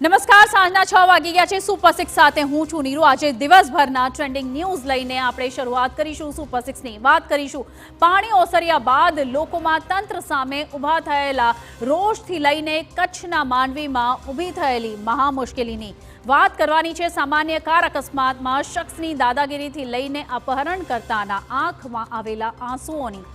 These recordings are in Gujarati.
નમસ્કાર, સાંજના 6 વાગી ગયા છે। સુપર 6 સાથે હું છું નીરુ। આજે દિવસભરના ટ્રેન્ડિંગ ન્યૂઝ લઈને આપણે શરૂઆત કરીશું। સુપર 6ની વાત કરીશું। પાણી ઓસર્યા બાદ લોકોમાં તંત્ર સામે ઊભા થયેલા રોષથી લઈને કચ્છના માંડવીમાં ઊભી થયેલી મહા મુશ્કેલીની વાત કરવાની છે। સામાન્ય કાર અકસ્માતમાં શખ્સની દાદાગીરીથી લઈને અપહરણ કરતાના આંખમાં આવેલા આંસુઓની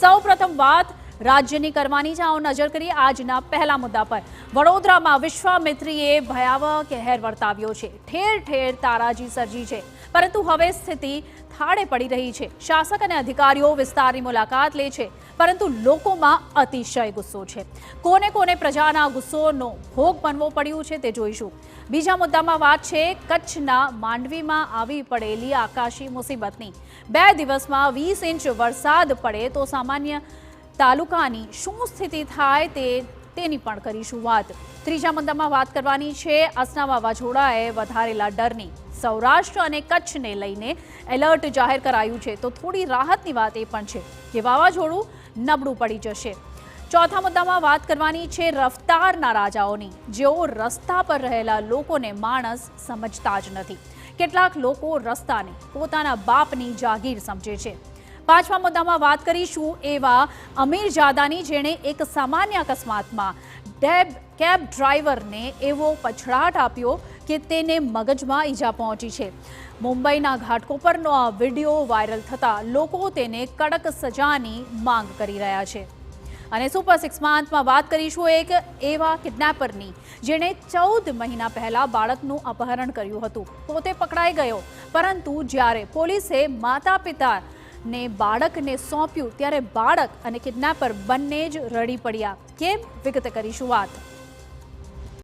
સૌપ્રથમ વાત રાજ્યની કરવાની છે। આવો નજર કરીએ આજના પહેલા મુદ્દા પર। વડોદરામાં વિશ્વામિત્રીએ ભયાવહ કહેર વર્તાવ્યો છે। ઠેર ઠેર તારાજી સર્જી છે, પરંતુ હવે સ્થિતિ થાળે પડી રહી છે। શાસક અને અધિકારીઓ વિસ્તારની મુલાકાત લે છે, પરંતુ લોકોમાં અતિશય ગુસ્સો છે। કોને કોને પ્રજાના ગુસ્સોનો ભોગ બનવો પડ્યું છે તે જોઈશું। બીજા મુદ્દામાં વાત છે કચ્છના માંડવીમાં આવી પડેલી આકાશી મુસીબતની। 2 દિવસમાં 20 ઇંચ વરસાદ પડે તો સામાન્ય તાલુકાની શું સ્થિતિ થાય તેની પણ કરીશું વાત। ત્રીજા મુદ્દામાં વાત કરવાની છે અસના વાવાઝોડાએ વધારેલા ડરની। સૌરાષ્ટ્ર અને કચ્છને લઈને એલર્ટ જાહેર કરાયું છે, તો થોડી રાહતની વાત એ પણ છે કે વાવાઝોડું નબળું પડી જશે। ચોથા મુદ્દામાં વાત કરવાની છે રફતારના રાજાઓની, જેઓ રસ્તા પર રહેલા લોકોને માણસ સમજતા જ નથી। કેટલાક લોકો રસ્તાને પોતાના બાપની જાગીર સમજે છે। પાંચમા મુદ્દામાં વાત કરીશું એવા અમીરજાદાની, જેણે એક સામાન્ય અકસ્માતમાં કેબ ડ્રાઈવરને એવો પછડાટ આપ્યો કે તેને મગજમાં ઈજા પહોંચી છે। મુંબઈના ઘાટકોપરનો આ વિડીયો વાયરલ થતાં લોકો તેને કડક સજાની માંગ કરી રહ્યા છે। અને સુપર 6માં અંતમાં વાત કરીશું એક એવા કિડનેપરની, જેણે 14 મહિના પહેલા બાળકનું અપહરણ કર્યું હતું। પોતે પકડાઈ ગયો, પરંતુ જ્યારે પોલીસે માતા પિતા ને બાળકને સોંપ્યું ત્યારે બાળક અને કિડનેપર બંને જ રડી પડ્યા। કેમ? વિગતે કરીશું વાત।